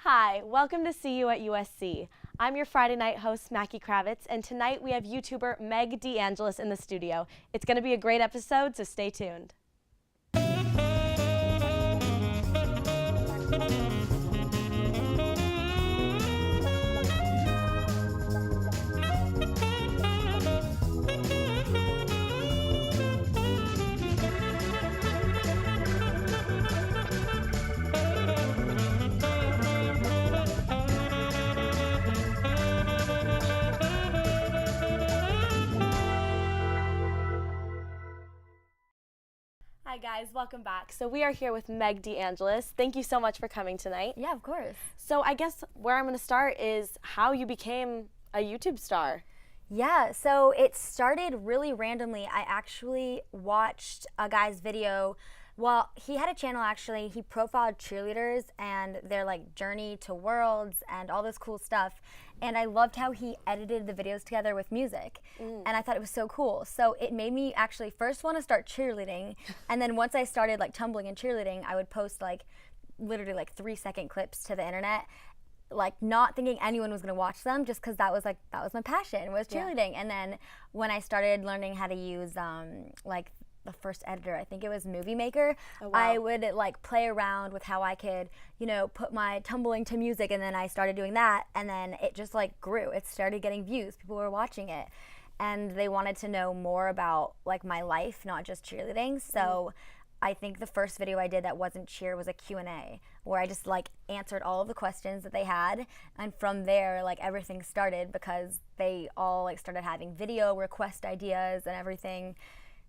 Hi, welcome to See You at USC. I'm your Friday night host, Mackie Kravitz, and tonight we have YouTuber Meg DeAngelis in the studio. It's going to be a great episode, so stay tuned. Hi guys, welcome back. So we are here with Meg DeAngelis. Thank you so much for coming tonight. Yeah, of course. So I guess where I'm going to start is how you became a YouTube star. Yeah, so it started really randomly. I actually watched a guy's video. Well, he had a channel actually. He profiled cheerleaders and their like journey to worlds and all this cool stuff. And I loved how he edited the videos together with music. And I thought it was so cool. So it made me actually first want to start cheerleading. And then once I started like tumbling and cheerleading, I would post like literally like 3-second clips to the internet, like not thinking anyone was gonna watch them, just because that was my passion, was cheerleading. And then when I started learning how to use like the first editor, I think it was Movie Maker. Oh, wow. I would like play around with how I could, you know, put my tumbling to music, and then I started doing that, and then it just like grew. It started getting views. People were watching it, and they wanted to know more about like my life, not just cheerleading. So I think the first video I did that wasn't cheer was a Q&A, where I just like answered all of the questions that they had, and from there like everything started, because they all like started having video request ideas and everything.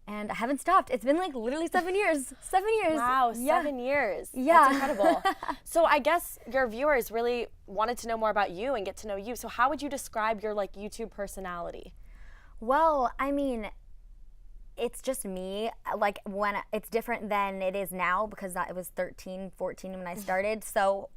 And I haven't stopped. It's been like literally 7 years. 7 years. Wow, yeah. 7 years. Yeah. That's incredible. So I guess your viewers really wanted to know more about you and get to know you. So how would you describe your like YouTube personality? Well, I mean, it's just me. Like when it's different than it is now, because it was 13, 14 when I started. So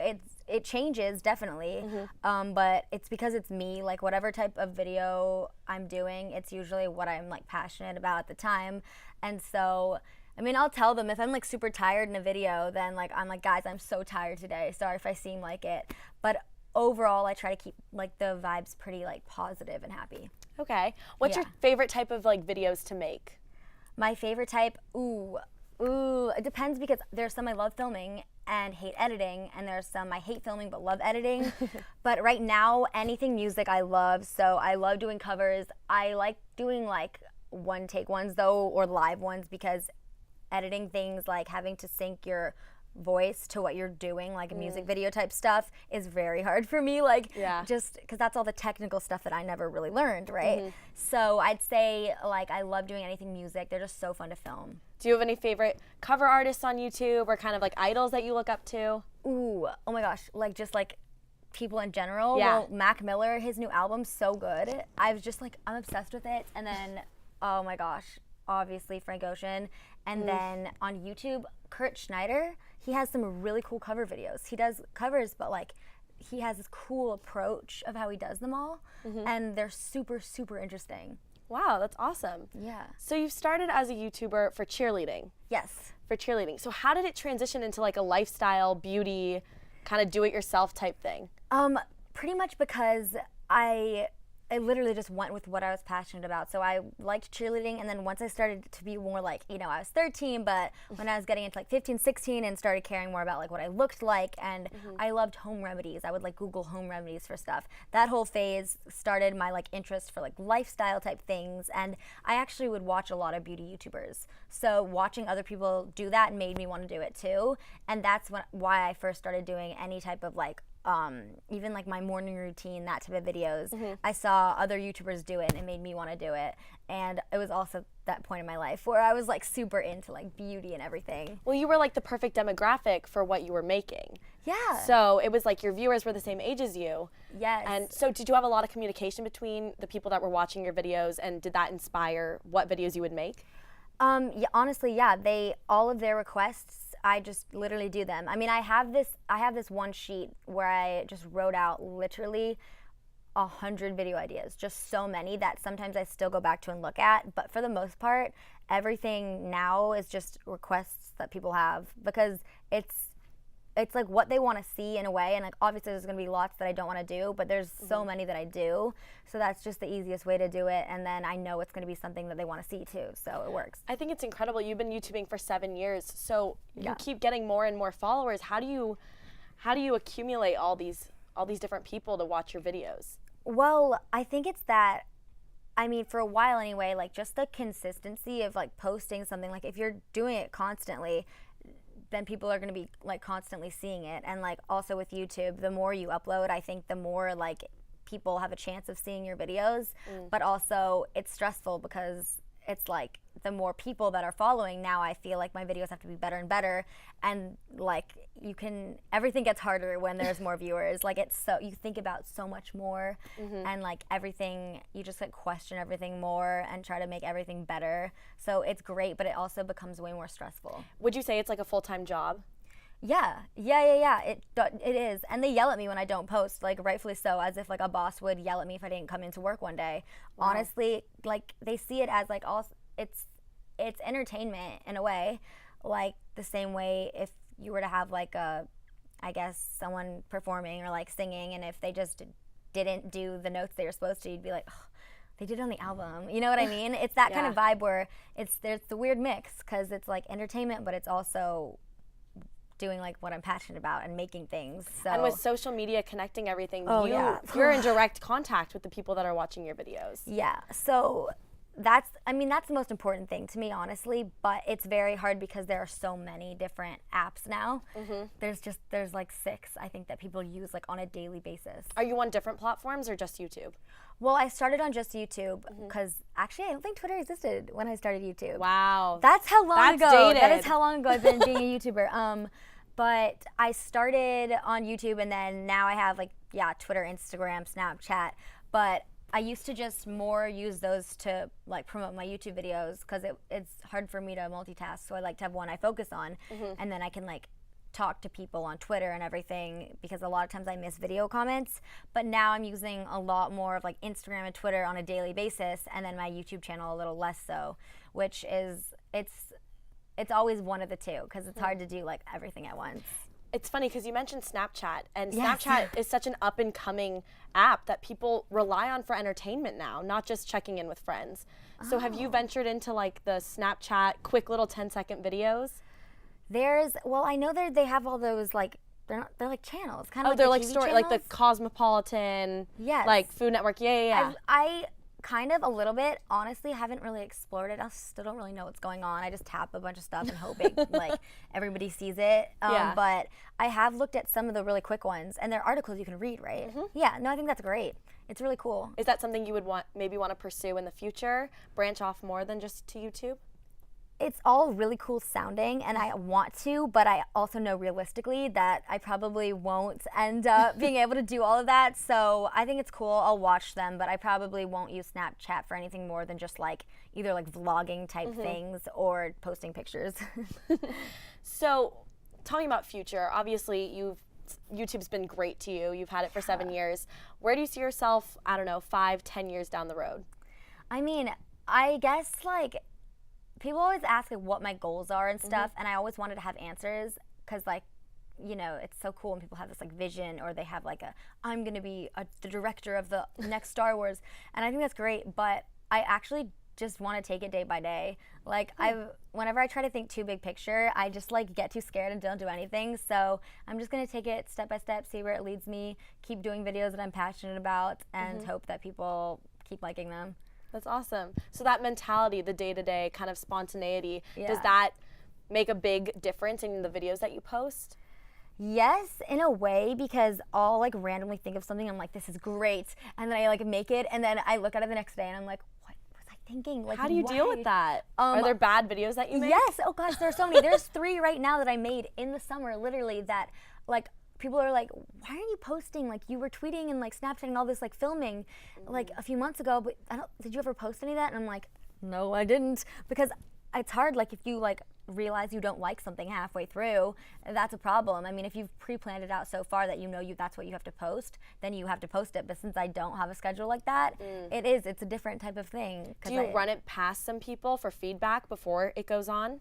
it changes definitely. But it's because it's me. Like whatever type of video I'm doing, it's usually what I'm like passionate about at the time. And so, I mean, I'll tell them if I'm like super tired in a video, then like I'm like, guys, I'm so tired today. Sorry if I seem like it. But overall, I try to keep like the vibes pretty like positive and happy. Okay. What's your favorite type of like videos to make? My favorite type, it depends, because there's some I love filming and hate editing, and there's some I hate filming but love editing. But right now, anything music I love, so I love doing covers. I like doing like one take ones though, or live ones, because editing things like having to sync your voice to what you're doing, like music video type stuff, is very hard for me, like just because that's all the technical stuff that I never really learned, right? So I'd say like I love doing anything music. They're just so fun to film. Do you have any favorite cover artists on YouTube, or kind of like idols that you look up to? Ooh, oh my gosh, like just like people in general. Yeah. Well, Mac Miller, his new album's so good. I'm obsessed with it. And then, oh my gosh, obviously Frank Ocean. And then on YouTube, Kurt Schneider, he has some really cool cover videos. He does covers, but like he has this cool approach of how he does them all, and they're super, super interesting. Wow, that's awesome. Yeah. So you started as a YouTuber for cheerleading. Yes. For cheerleading. So how did it transition into like a lifestyle, beauty, kind of do-it-yourself type thing? Pretty much because I literally just went with what I was passionate about. So I liked cheerleading, and then once I started to be more like, you know, I was 13, but when I was getting into like 15, 16 and started caring more about like what I looked like, and I loved home remedies. I would like Google home remedies for stuff. That whole phase started my like interest for like lifestyle type things, and I actually would watch a lot of beauty YouTubers. So watching other people do that made me want to do it too, and that's why I first started doing any type of like even like my morning routine, that type of videos. I saw other YouTubers do it, and it made me want to do it. And it was also that point in my life where I was like super into like beauty and everything. Well, you were like the perfect demographic for what you were making. Yeah. So it was like your viewers were the same age as you. Yes. And so did you have a lot of communication between the people that were watching your videos, and did that inspire what videos you would make? Yeah, honestly, yeah. All of their requests, I just literally do them. I mean, I have this one sheet where I just wrote out literally 100 video ideas, just so many that sometimes I still go back to and look at. But for the most part, everything now is just requests that people have, because it's it's like what they want to see in a way, and like obviously there's going to be lots that I don't want to do, but there's so many that I do, so that's just the easiest way to do it, and then I know it's going to be something that they want to see too, so it works. I think it's incredible. You've been YouTubing for 7 years, so you keep getting more and more followers. How do you accumulate all these different people to watch your videos? Well, I think it's that, I mean, for a while anyway, like just the consistency of like posting something, like if you're doing it constantly, then people are going to be like constantly seeing it. And like also with YouTube, the more you upload, I think the more like people have a chance of seeing your videos, but also it's stressful because it's like the more people that are following now, I feel like my videos have to be better and better, and like everything gets harder when there's more viewers. Like it's so, you think about so much more, and like everything, you just like question everything more and try to make everything better. So it's great, but it also becomes way more stressful. Would you say it's like a full-time job? Yeah. It is, and they yell at me when I don't post, like rightfully so, as if like a boss would yell at me if I didn't come into work one day. Wow. Honestly, like they see it as like it's entertainment in a way, like the same way if you were to have like I guess someone performing or like singing, and if they just didn't do the notes they were supposed to, you'd be like, oh, they did it on the album. You know what I mean? It's that kind of vibe where there's the weird mix, because it's like entertainment, but it's also doing like what I'm passionate about and making things. So. And with social media connecting everything, you're in direct contact with the people that are watching your videos. Yeah, so that's the most important thing to me, honestly, but it's very hard because there are so many different apps now. There's like 6, I think, that people use like on a daily basis. Are you on different platforms or just YouTube? Well, I started on just YouTube because actually I don't think Twitter existed when I started YouTube. Wow. That's how long ago. Dated. That is how long ago I've been being a YouTuber. But I started on YouTube, and then now I have like, Twitter, Instagram, Snapchat. But I used to just more use those to like promote my YouTube videos, because it's hard for me to multitask. So I like to have one I focus on, and then I can like talk to people on Twitter and everything, because a lot of times I miss video comments. But now I'm using a lot more of like Instagram and Twitter on a daily basis, and then my YouTube channel a little less so, which is, it's always one of the two, because it's hard to do like everything at once. It's funny because you mentioned Snapchat, and Yes. Snapchat is such an up-and-coming app that people rely on for entertainment now, not just checking in with friends. So have you ventured into like the Snapchat quick little 10-second videos? I know they have all those like, they're like channels, kind of like they're the like TV story, like the channels? Cosmopolitan, Yes. like Food Network. Yeah. I kind of a little bit, honestly, haven't really explored it. I still don't really know what's going on. I just tap a bunch of stuff and hope it, like everybody sees it. But I have looked at some of the really quick ones, and they're articles you can read, right? Yeah, no, I think that's great. It's really cool. Is that something you would want to pursue in the future? Branch off more than just to YouTube? It's all really cool sounding, and I want to, but I also know realistically that I probably won't end up being able to do all of that. So I think it's cool. I'll watch them, but I probably won't use Snapchat for anything more than just like either like vlogging type things or posting pictures. So talking about future, obviously YouTube's been great to you. You've had it for 7 years. Where do you see yourself, I don't know, 5-10 years down the road? I mean, I guess like people always ask like what my goals are and stuff, and I always wanted to have answers, because like, you know, it's so cool when people have this like vision, or they have like I'm gonna be the director of the next Star Wars, and I think that's great, but I actually just want to take it day by day. Like whenever I try to think too big picture, I just like get too scared and don't do anything. So I'm just gonna take it step by step, see where it leads me, keep doing videos that I'm passionate about, and hope that people keep liking them. That's awesome. So that mentality, the day-to-day kind of spontaneity, Yeah. does that make a big difference in the videos that you post? Yes, in a way, because I'll like randomly think of something, I'm like, this is great, and then I like make it, and then I look at it the next day and I'm like, what was I thinking? Like, how do you deal with that? Are there bad videos that you make? Yes, oh gosh, there are so many. There's 3 right now that I made in the summer, literally, that like people are like, why aren't you posting? Like, you were tweeting and like Snapchatting all this like filming like a few months ago, but did you ever post any of that? And I'm like, no, I didn't, because it's hard. Like, if you like realize you don't like something halfway through, that's a problem. I mean, if you've pre-planned it out so far that you know that's what you have to post, then you have to post it. But since I don't have a schedule like that, it's a different type of thing. Do you run it past some people for feedback before it goes on?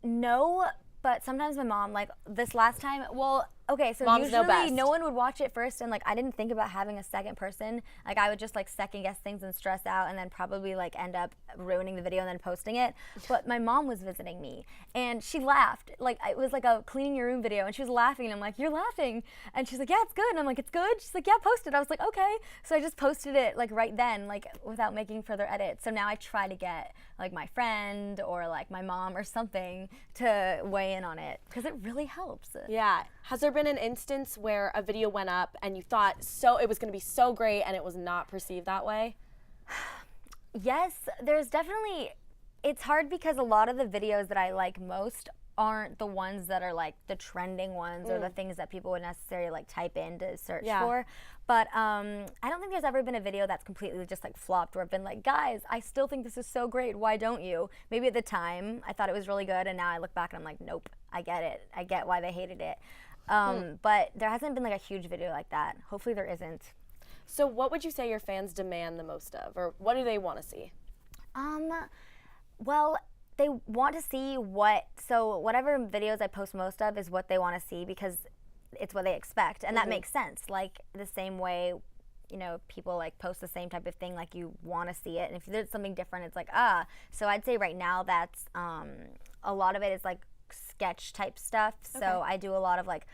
No, but sometimes my mom, like this last time, well, okay, so Moms know usually best. no one would watch it first, and like I didn't think about having a second person. Like I would just like second guess things and stress out, and then probably like end up ruining the video and then posting it. But my mom was visiting me, and she laughed. Like it was like a cleaning your room video, and she was laughing, and I'm like, "You're laughing?" And she's like, "Yeah, it's good." And I'm like, "It's good?" She's like, "Yeah, post it." I was like, "Okay." So I just posted it like right then, like without making further edits. So now I try to get like my friend or like my mom or something to weigh in on it because it really helps. Yeah. Has there been an instance where a video went up and you thought it was going to be so great and it was not perceived that way? Yes, there's definitely, it's hard because a lot of the videos that I like most aren't the ones that are like the trending ones or the things that people would necessarily like type in to search for. But I don't think there's ever been a video that's completely just like flopped where I've been like, guys, I still think this is so great. Why don't you? Maybe at the time I thought it was really good, and now I look back and I'm like, nope, I get it. I get why they hated it. But there hasn't been like a huge video like that. Hopefully there isn't. So what would you say your fans demand the most of, or what do they want to see? Well, they want to see whatever videos I post most of is what they want to see because it's what they expect, and that makes sense. Like the same way, you know, people like post the same type of thing, like you want to see it, and if there's something different, it's like So I'd say right now that's a lot of it is like sketch type stuff. Okay. So I do a lot of like,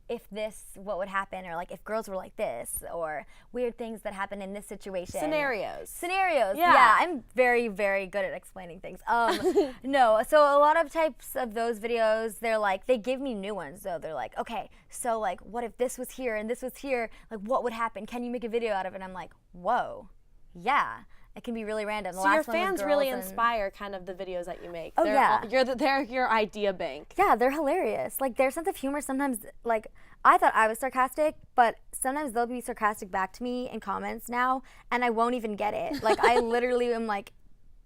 if this, what would happen, or like if girls were like this, or weird things that happen in this situation. Scenarios. Yeah, I'm very, very good at explaining things. No, so a lot of types of those videos, they're like, they give me new ones. So they're like, okay, so like, what if this was here and this was here? Like, what would happen? Can you make a video out of it? And I'm like, whoa, yeah. It can be really random. So your fans really inspire kind of the videos that you make. Oh, yeah. They're your idea bank. Yeah, they're hilarious. Like their sense of humor sometimes, like I thought I was sarcastic, but sometimes they'll be sarcastic back to me in comments now, and I won't even get it. Like I literally am like,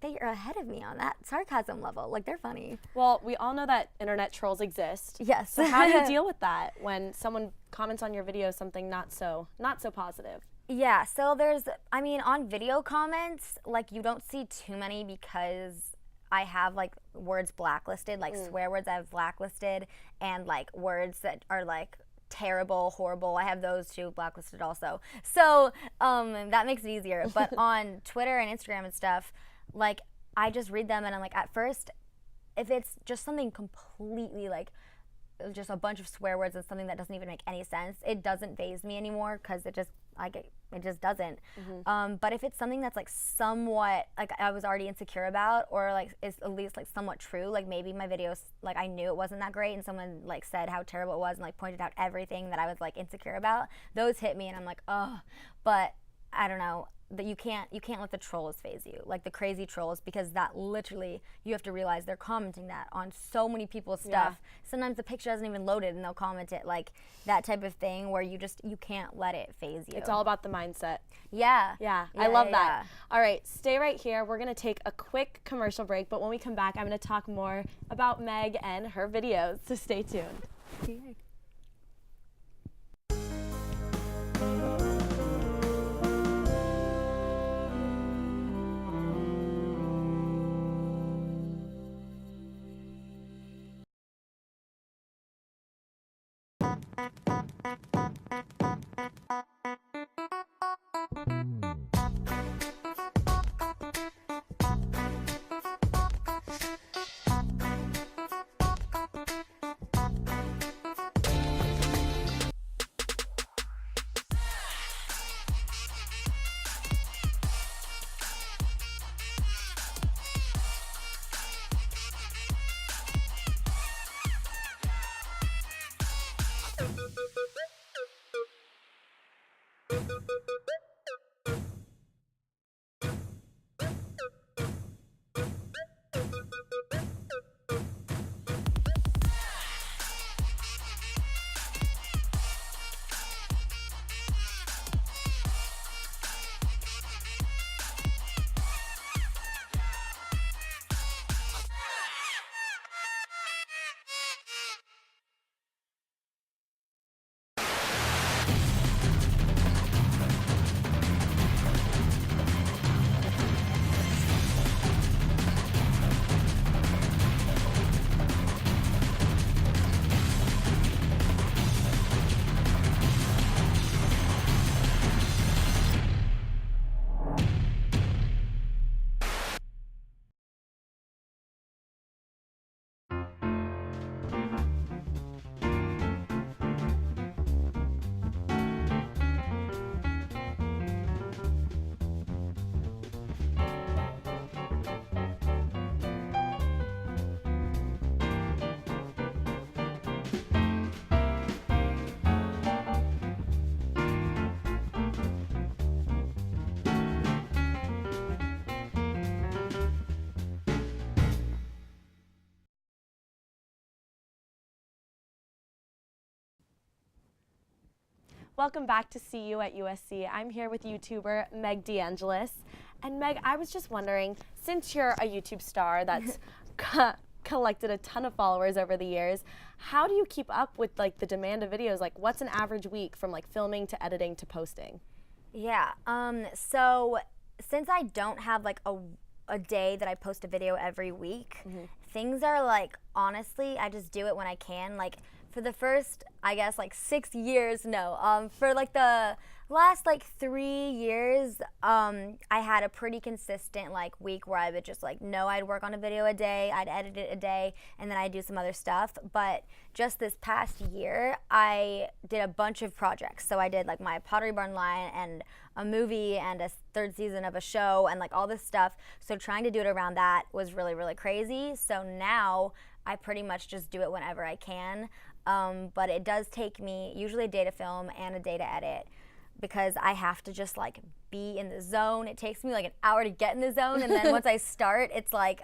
they are ahead of me on that sarcasm level. Like they're funny. Well, we all know that internet trolls exist. Yes. So how do you deal with that when someone comments on your video something not so positive? Yeah, so there's, I mean, on video comments, like you don't see too many because I have like words blacklisted, like swear words I have blacklisted, and like words that are like terrible, horrible, I have those too blacklisted also. So that makes it easier. But on Twitter and Instagram and stuff, like I just read them and I'm like, at first, if it's just something completely like just a bunch of swear words and something that doesn't even make any sense, it doesn't faze me anymore because it just doesn't. But if it's something that's like somewhat like I was already insecure about, or like is at least like somewhat true, like maybe my videos, like I knew it wasn't that great and someone like said how terrible it was and like pointed out everything that I was like insecure about, those hit me and I'm like, oh. But I don't know, that you can't let the trolls phase you, like the crazy trolls, because that literally, you have to realize they're commenting that on so many people's stuff. Sometimes the picture hasn't even loaded and they'll comment it, like that type of thing where you can't let it phase you. It's all about the mindset. Yeah. I love that. All right, stay right here. We're gonna take a quick commercial break, but when we come back, I'm gonna talk more about Meg and her videos, so stay tuned. Yeah. Welcome back to See You at USC. I'm here with YouTuber Meg DeAngelis. And Meg, I was just wondering, since you're a YouTube star that's collected a ton of followers over the years, how do you keep up with like the demand of videos? Like, what's an average week from like filming to editing to posting? Yeah, so since I don't have like a day that I post a video every week, things are like, honestly, I just do it when I can. Like for the first, I guess like 6 years, no, for like the last like 3 years, I had a pretty consistent like week where I would just like know I'd work on a video a day, I'd edit it a day, and then I'd do some other stuff. But just this past year, I did a bunch of projects. So I did like my Pottery Barn line and a movie and a 3rd season of a show and like all this stuff. So trying to do it around that was really, really crazy. So now I pretty much just do it whenever I can. But it does take me usually a day to film and a day to edit, because I have to just like be in the zone. It takes me like an hour to get in the zone, and then once I start, it's like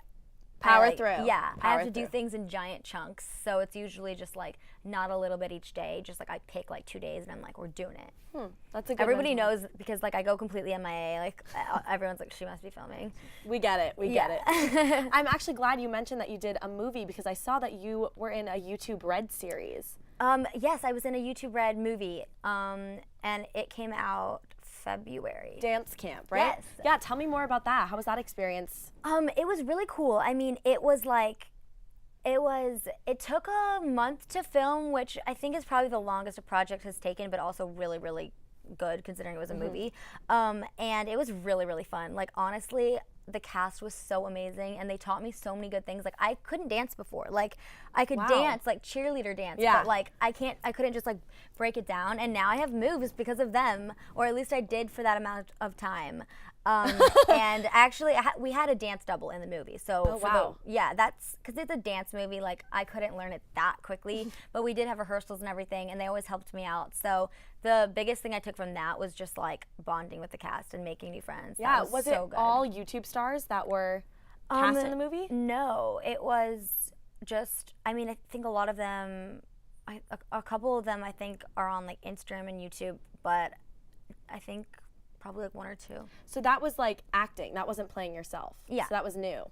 Power through. Yeah, I have to through. do things in giant chunks, so it's usually just like not a little bit each day. Just like I pick like 2 days, and I'm like, we're doing it. That's a good Everybody mental. knows, because like I go completely MIA. Like everyone's like, she must be filming. We get it. We Yeah. get it. I'm actually glad you mentioned that you did a movie, because I saw that you were in a YouTube Red series. Yes, I was in a YouTube Red movie, and it came out February. Dance camp, right? Yes. Yeah, tell me more about that. How was that experience? It was really cool. I mean, it took a month to film, which I think is probably the longest a project has taken, but also really, really good considering it was a movie. And it was really, really fun. Like, honestly, the cast was so amazing, and they taught me so many good things. Like, I couldn't dance before. Like, I could dance, like cheerleader dance, but like I couldn't just like break it down. And now I have moves because of them, or at least I did for that amount of time. And actually, we had a dance double in the movie. So that's because it's a dance movie. Like, I couldn't learn it that quickly, but we did have rehearsals and everything, and they always helped me out. So the biggest thing I took from that was just like bonding with the cast and making new friends. Yeah, That was so it good. all YouTube stars that were cast in the movie? No, it was just, I mean, I think a lot of them, a couple of them I think are on like Instagram and YouTube, but I think probably like 1 or 2. So that was like acting. That wasn't playing yourself. Yeah. So that was new.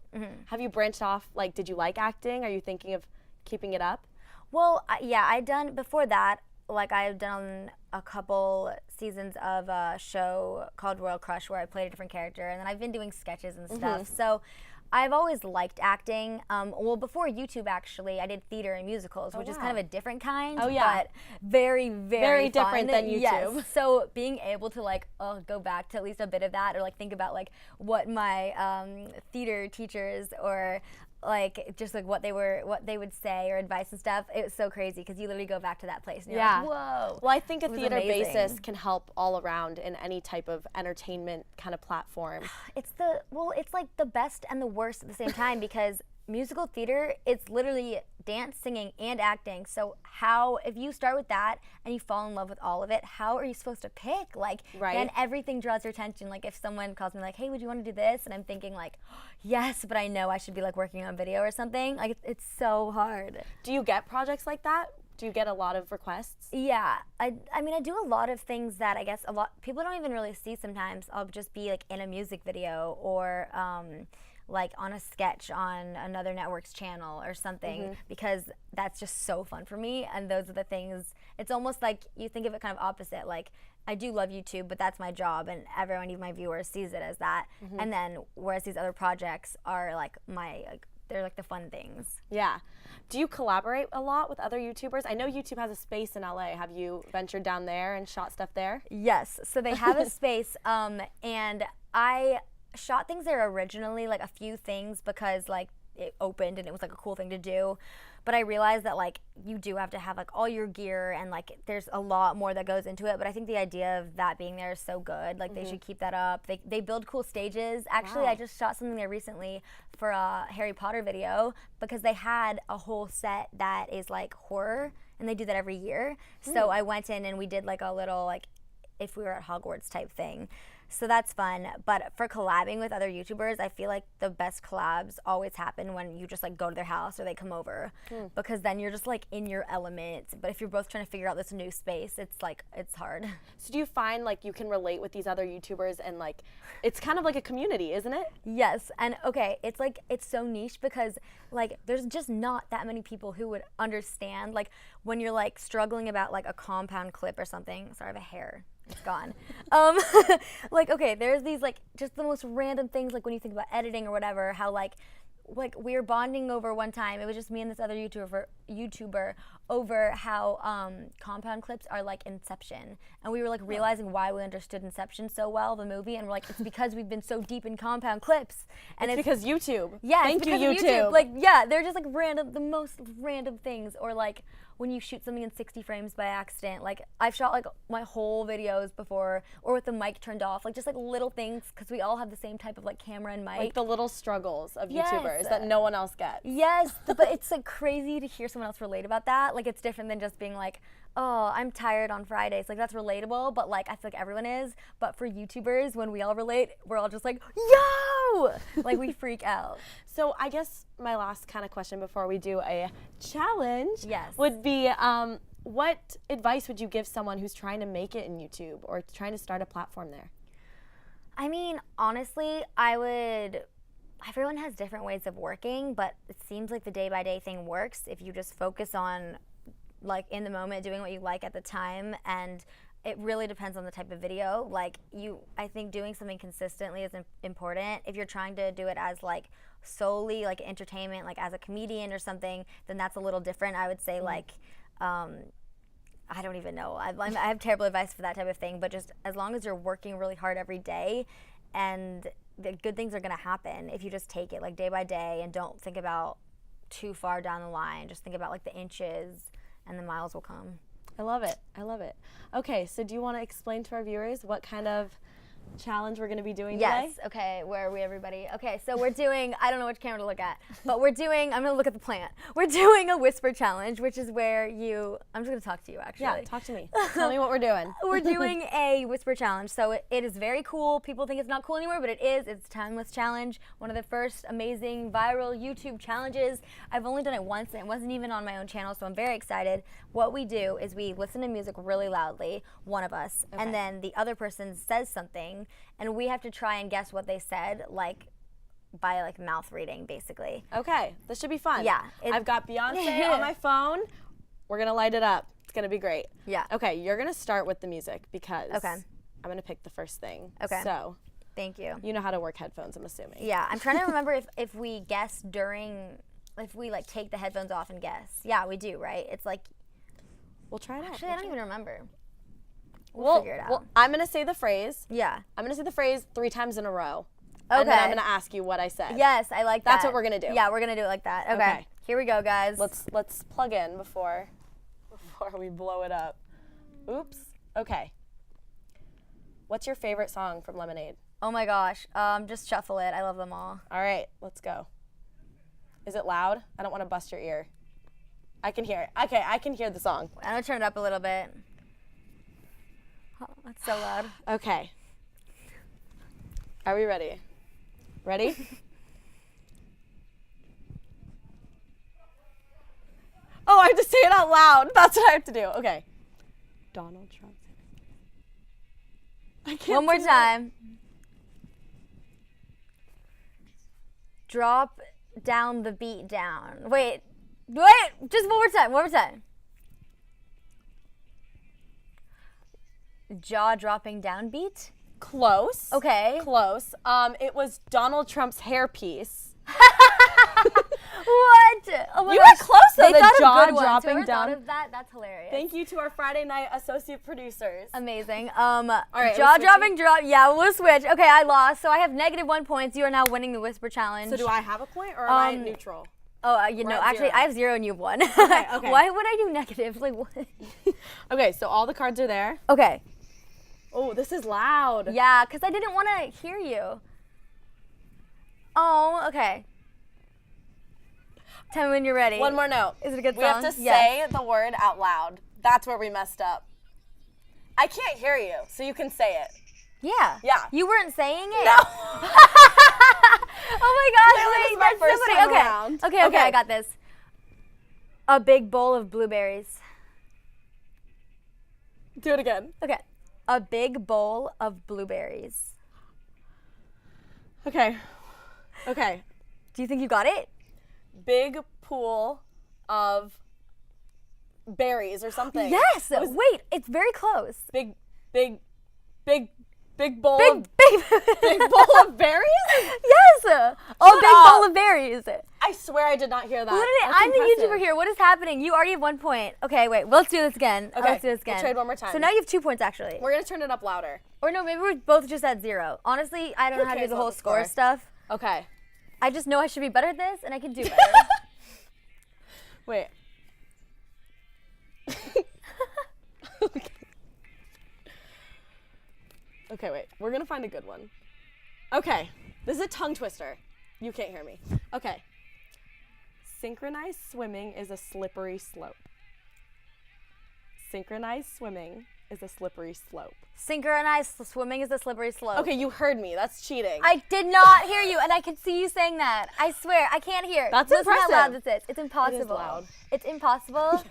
Have you branched off? Like, did you like acting? Are you thinking of keeping it up? Well, yeah, I'd done before that. Like, I've done a couple seasons of a show called Royal Crush where I played a different character, and then I've been doing sketches and stuff. So I've always liked acting. Well, before YouTube, actually, I did theater and musicals, which is kind of a different kind. Oh, yeah. But very, very fun. different than YouTube. Yes. So being able to like go back to at least a bit of that, or like think about like what my theater teachers or like just like what they would say or advice and stuff, it was so crazy because you literally go back to that place and you're like, whoa. Well, I think a It was theater amazing. basis can help all around in any type of entertainment kind of platform. It's like the best and the worst at the same time, because musical theater, it's literally dance, singing, and acting. So how, if you start with that and you fall in love with all of it, how are you supposed to pick? Like, then everything draws your attention. Like, if someone calls me like, hey, would you want to do this? And I'm thinking like, yes, but I know I should be like working on video or something. Like, it's so hard. Do you get projects like that? Do you get a lot of requests? Yeah, I mean, I do a lot of things that I guess a lot people don't even really see sometimes. I'll just be like in a music video or like on a sketch on another network's channel or something, because that's just so fun for me. And those are the things, it's almost like you think of it kind of opposite. Like, I do love YouTube, but that's my job, and everyone, even my viewers, sees it as that. And then whereas these other projects are like they're like the fun things. Yeah. Do you collaborate a lot with other YouTubers? I know YouTube has a space in LA. Have you ventured down there and shot stuff there? Yes, so they have a space, and I shot things there originally, like a few things, because like it opened and it was like a cool thing to do. But I realized that like you do have to have like all your gear, and like there's a lot more that goes into it. But I think the idea of that being there is so good. Like they should keep that up. They build cool stages. Actually, I just shot something there recently for a Harry Potter video, because they had a whole set that is like horror, and they do that every year. So I went in and we did like a little like if we were at Hogwarts type thing. So that's fun. But for collabing with other YouTubers, I feel like the best collabs always happen when you just like go to their house or they come over, because then you're just like in your element. But if you're both trying to figure out this new space, it's hard. So do you find like you can relate with these other YouTubers and like it's kind of like a community, isn't it? Yes, and okay, it's like it's so niche because like there's just not that many people who would understand like when you're like struggling about like a compound clip or something. Sorry, I have a hair. It's gone. Like, okay, there's these like just the most random things, like when you think about editing or whatever, how like we were bonding over one time, it was just me and this other YouTuber over how compound clips are like Inception, and we were like realizing why we understood Inception so well, the movie, and we're like, it's because we've been so deep in compound clips, and it's because YouTube. Yeah, thank you, YouTube. Like, yeah, they're just like the most random things, or like when you shoot something in 60 frames by accident. Like I've shot like my whole videos before, or with the mic turned off, like just like little things, because we all have the same type of like camera and mic. Like the little struggles of YouTubers that no one else gets. Yes, but it's like crazy to hear someone else relate about that. Like it's different than just being like, oh, I'm tired on Fridays. Like that's relatable, but like I feel like everyone is. But for YouTubers, when we all relate, we're all just like, yo! Like we freak out. So I guess my last kind of question before we do a challenge Yes. would be, what advice would you give someone who's trying to make it in YouTube or trying to start a platform there? I mean, honestly, everyone has different ways of working, but it seems like the day-by-day thing works if you just focus on, like, in the moment, doing what you like at the time, and it really depends on the type of video. Like, I think doing something consistently is important. If you're trying to do it as, like, solely, like, entertainment, like, as a comedian or something, then that's a little different. I would say, like, I don't even know. I have terrible advice for that type of thing, but just as long as you're working really hard every day, and the good things are going to happen if you just take it like day by day and don't think about too far down the line. Just think about like the inches, and the miles will come. I love it. I love it. Okay, so do you want to explain to our viewers what kind of challenge we're going to be doing today? Yes. Okay, where are we, everybody? Okay, so we're doing, I don't know which camera to look at, but we're doing, I'm going to look at the plant. We're doing a whisper challenge, which is where I'm just going to talk to you, actually. Yeah, talk to me. Tell me what we're doing. We're doing a whisper challenge. So it is very cool. People think it's not cool anymore, but it is. It's a timeless challenge. One of the first amazing viral YouTube challenges. I've only done it once, and it wasn't even on my own channel, so I'm very excited. What we do is we listen to music really loudly, one of us, and then the other person says something, and we have to try and guess what they said, like by like mouth reading, basically. Okay, this should be fun. Yeah. I've got Beyonce on my phone. We're gonna light it up. It's gonna be great. Yeah. Okay, you're gonna start with the music because Okay. I'm gonna pick the first thing. Okay. So Thank you. you know how to work headphones, I'm assuming. Yeah, I'm trying to remember if we guess if we like take the headphones off and guess. Yeah, we do, right? It's like, We'll try it out. actually, I don't even remember. We'll figure it out. Well, I'm gonna say the phrase. Yeah. I'm gonna say the phrase 3 times in a row. Okay. And then I'm gonna ask you what I said. Yes, I like that. That's what we're gonna do. Yeah, we're gonna do it like that. Okay. Okay. Here we go, guys. Let's plug in before we blow it up. Oops. Okay. What's your favorite song from Lemonade? Oh my gosh. Just shuffle it. I love them all. All right, let's go. Is it loud? I don't want to bust your ear. I can hear it. Okay, I can hear the song. I'm gonna turn it up a little bit. Oh, that's so loud. Okay. Are we ready? Ready? Oh, I have to say it out loud. That's what I have to do. Okay. Donald Trump. I can't One more do it. time. Drop down the beat down. Wait, just one more time. Jaw dropping down beat? Close. Okay. Close. It was Donald Trump's hairpiece. What? Oh my You gosh. were close though. They The thought of jaw good ones. dropping Whoever down. thought of that, that's hilarious. Thank you to our Friday night associate producers. Amazing. right, Jaw we're dropping drop. Yeah, we'll switch. Okay, I lost, so I have -1 points. You are now winning the whisper challenge. So do I have a point or am I neutral? Oh, We're at actually, 0. I have 0 and you have 1. Okay. Why would I do negative? Like what? Okay, so all the cards are there. Okay. Oh, this is loud. Yeah, because I didn't want to hear you. Oh, okay. Tell me when you're ready. One more note. Is it a good We have song? to Yes. say the word out loud. That's where we messed up. I can't hear you, so you can say it. Yeah. Yeah. You weren't saying it? No. Oh my gosh. Clearly this Wait, is my that's first so funny. time Okay. around. Okay, Okay. I got this. A big bowl of blueberries. Do it again. Okay. A big bowl of blueberries. Okay. Okay. Do you think you got it? Big pool of berries or something. Yes. Wait, it's very close. Big bowl Big, of big. big bowl of berries? Yes. A big bowl of berries. I swear I did not hear that. Literally, That's I'm impressive. the YouTuber here. What is happening? You already have 1 point. Okay, wait. Let's do this again. Okay, Let's do this again. we'll trade one more time. So now you have 2 points, actually. We're gonna turn it up louder. Or no, maybe we're both just at 0. Honestly, I don't know how to do cares the about whole the score score? stuff. Okay. I just know I should be better at this, and I can do better. Wait. Okay. Okay, wait. We're gonna find a good one. Okay. This is a tongue twister. You can't hear me. Okay. Synchronized swimming is a slippery slope. Synchronized swimming is a slippery slope. Synchronized swimming is a slippery slope. Okay, you heard me. That's cheating. I did not hear you, and I can see you saying that. I swear, I can't hear. That's Listen how loud impressive. this is. It's impossible. loud. It's impossible.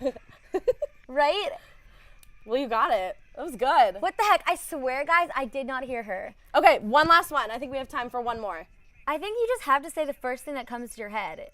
Right? Well, you got it. That was good. What the heck? I swear, guys, I did not hear her. Okay, one last one. I think we have time for one more. I think you just have to say the first thing that comes to your head.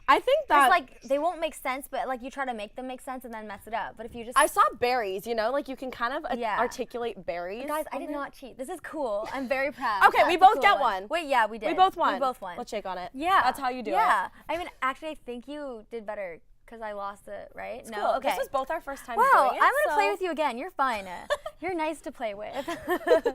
I think that It's like they won't make sense, but like you try to make them make sense and then mess it up. But if you just I saw berries, you know, like you can kind of Yeah. articulate berries. guys, I did not cheat. This is cool. I'm very proud. Okay, we That's a both cool get one. Wait, yeah, we did. We both won. We both won. Let's shake on it. Yeah. That's how you do it. Yeah. I mean, actually, I think you did better because I lost it, right? It's no. cool. Okay. This was both our first time Wow, doing it. I'm gonna play so- with you again. You're fine. You're nice to play with.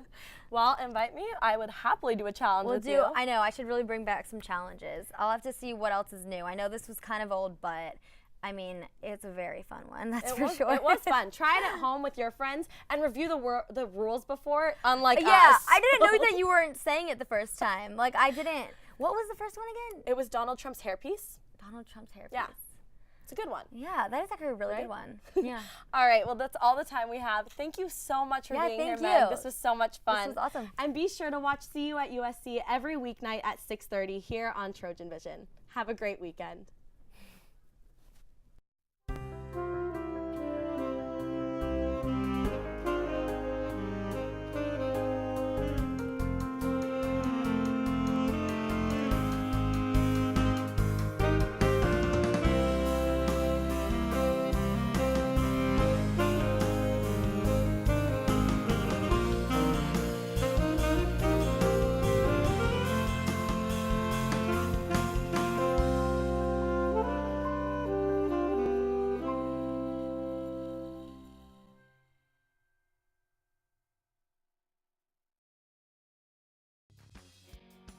Well, invite me. I would happily do a challenge We'll with do. you. I know. I should really bring back some challenges. I'll have to see what else is new. I know this was kind of old, but I mean, it's a very fun one. That's for sure. It was fun. Try it at home with your friends and review the rules before, unlike Yeah, us. I didn't know that you weren't saying it the first time. Like I didn't. What was the first one again? It was Donald Trump's hairpiece. Donald Trump's hairpiece. Yeah. It's a good one. Yeah, that is actually a really Right? good one. Yeah. All right, well, that's all the time we have. Thank you so much for Yeah, being here, thank Meg. you. This was so much fun. This was awesome. And be sure to watch See You at USC every weeknight at 6:30 here on Trojan Vision. Have a great weekend.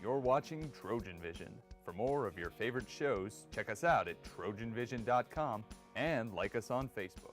You're watching Trojan Vision. For more of your favorite shows, check us out at trojanvision.com and like us on Facebook.